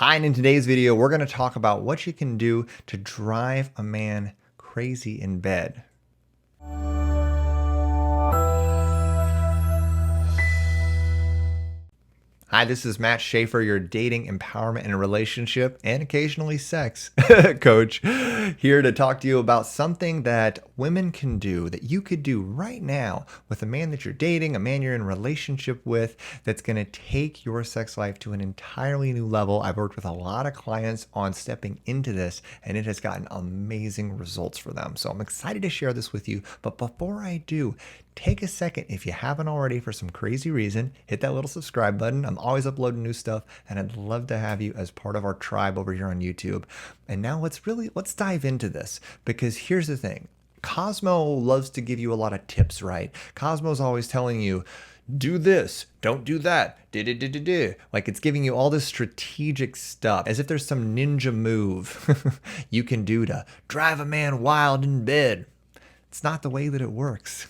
Hi, and in today's video, we're going to talk about what you can do to drive a man crazy in bed. Hi, this is Matt Shaffer, your dating, empowerment, and relationship, and occasionally sex coach, here to talk to you about something that women can do, that you could do right now with a man that you're dating, a man you're in a relationship with, that's going to take your sex life to an entirely new level. I've worked with a lot of clients on stepping into this, and it has gotten amazing results for them. So I'm excited to share this with you. But before I do, take a second, if you haven't already, for some crazy reason, hit that little subscribe button. I'm always uploading new stuff, and I'd love to have you as part of our tribe over here on YouTube. And now let's dive into this, because here's the thing. Cosmo loves to give you a lot of tips, right? Cosmo's always telling you, do this, don't do that, like it's giving you all this strategic stuff as if there's some ninja move you can do to drive a man wild in bed. It's not the way that it works.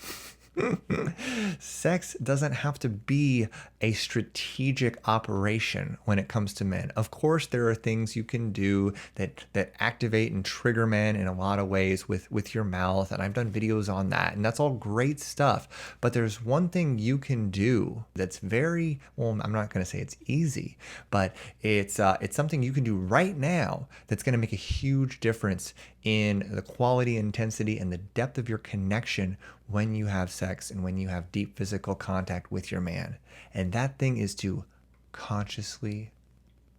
Sex doesn't have to be a strategic operation when it comes to men. Of course, there are things you can do that activate and trigger men in a lot of ways with your mouth, and I've done videos on that, and that's all great stuff. But there's one thing you can do that's very, well, I'm not going to say it's easy, but it's something you can do right now that's going to make a huge difference in the quality, intensity, and the depth of your connection when you have sex and when you have deep physical contact with your man. And that thing is to consciously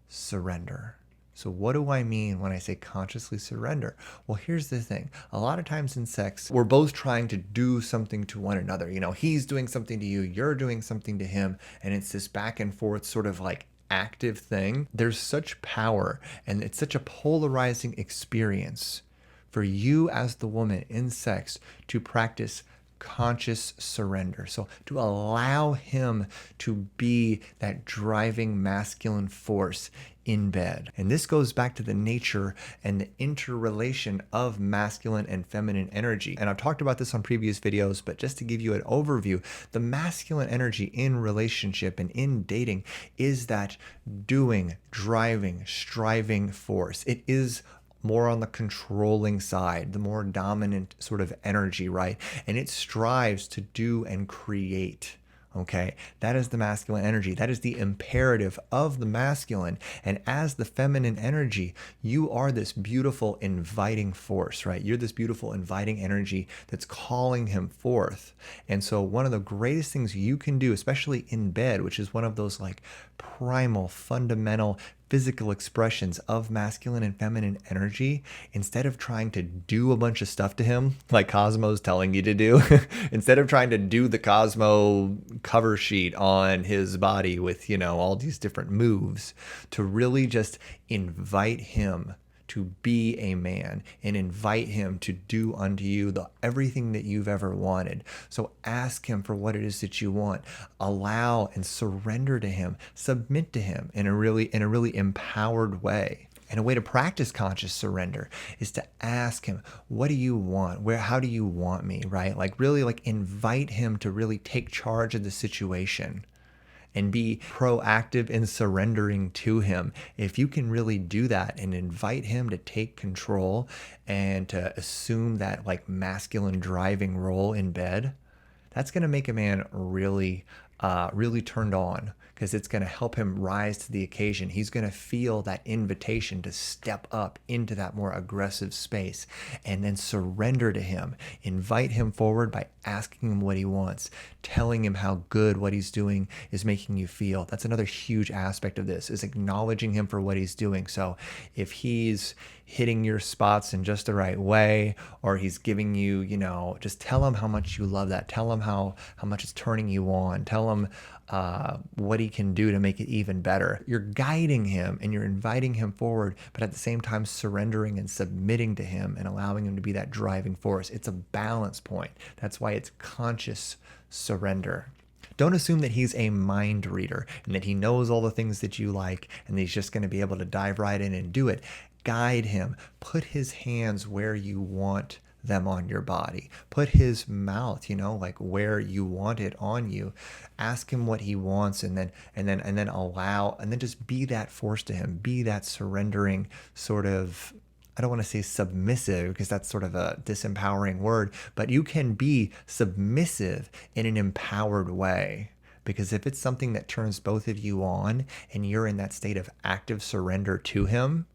surrender. So what do I mean when I say consciously surrender? Well, here's the thing. A lot of times in sex, we're both trying to do something to one another. You know, he's doing something to you, you're doing something to him, and it's this back and forth sort of like active thing. There's such power, and it's such a polarizing experience for you as the woman in sex to practice conscious surrender. So to allow him to be that driving masculine force in bed. And this goes back to the nature and the interrelation of masculine and feminine energy. And I've talked about this on previous videos, but just to give you an overview, the masculine energy in relationship and in dating is that doing, driving, striving force. It is more on the controlling side, the more dominant sort of energy, right? And it strives to do and create. Okay, that is the masculine energy. That is the imperative of the masculine. And as the feminine energy, you are this beautiful inviting force, right? You're this beautiful inviting energy that's calling him forth. And so one of the greatest things you can do, especially in bed, which is one of those like primal, fundamental physical expressions of masculine and feminine energy, instead of trying to do a bunch of stuff to him like Cosmo's telling you to do, instead of trying to do the Cosmo cover sheet on his body with, you know, all these different moves, to really just invite him to be a man and invite him to do unto you everything that you've ever wanted. So ask him for what it is that you want. Allow and surrender to him. Submit to him in a really empowered way. And a way to practice conscious surrender is to ask him, what do you want? How do you want me, right? Like really like invite him to really take charge of the situation and be proactive in surrendering to him. If you can really do that and invite him to take control and to assume that like masculine driving role in bed, that's going to make a man really turned on, because it's going to help him rise to the occasion. He's going to feel that invitation to step up into that more aggressive space and then surrender to him. Invite him forward by asking him what he wants, telling him how good what he's doing is making you feel. That's another huge aspect of this, is acknowledging him for what he's doing. So if he's hitting your spots in just the right way, or he's giving you, you know, just tell him how much you love that. Tell him how much it's turning you on. Tell him what he can do to make it even better. You're guiding him and you're inviting him forward, but at the same time surrendering and submitting to him and allowing him to be that driving force. It's a balance point. That's why it's conscious surrender. Don't assume that he's a mind reader and that he knows all the things that you like and that he's just going to be able to dive right in and do it. Guide him. Put his hands where you want them on your body. Put his mouth, like where you want it on you. Ask him what he wants, and then allow, and then just be that force to him. Be that surrendering sort of, I don't want to say submissive because that's sort of a disempowering word, but you can be submissive in an empowered way. Because if it's something that turns both of you on and you're in that state of active surrender to him,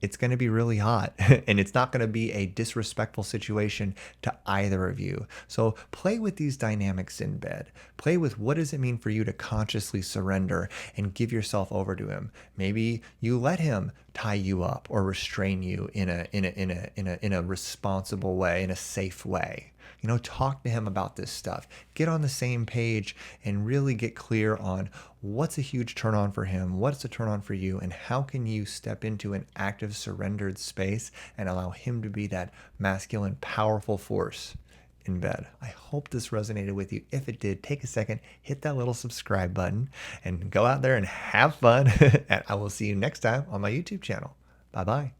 it's going to be really hot and it's not going to be a disrespectful situation to either of you. So play with these dynamics in bed. Play with what does it mean for you to consciously surrender and give yourself over to him. Maybe you let him tie you up or restrain you in a responsible way, in a safe way. Talk to him about this stuff. Get on the same page and really get clear on what's a huge turn on for him, what's a turn on for you, and how can you step into an active, surrendered space and allow him to be that masculine, powerful force in bed. I hope this resonated with you. If it did, take a second, hit that little subscribe button, and go out there and have fun. And I will see you next time on my YouTube channel. Bye-bye.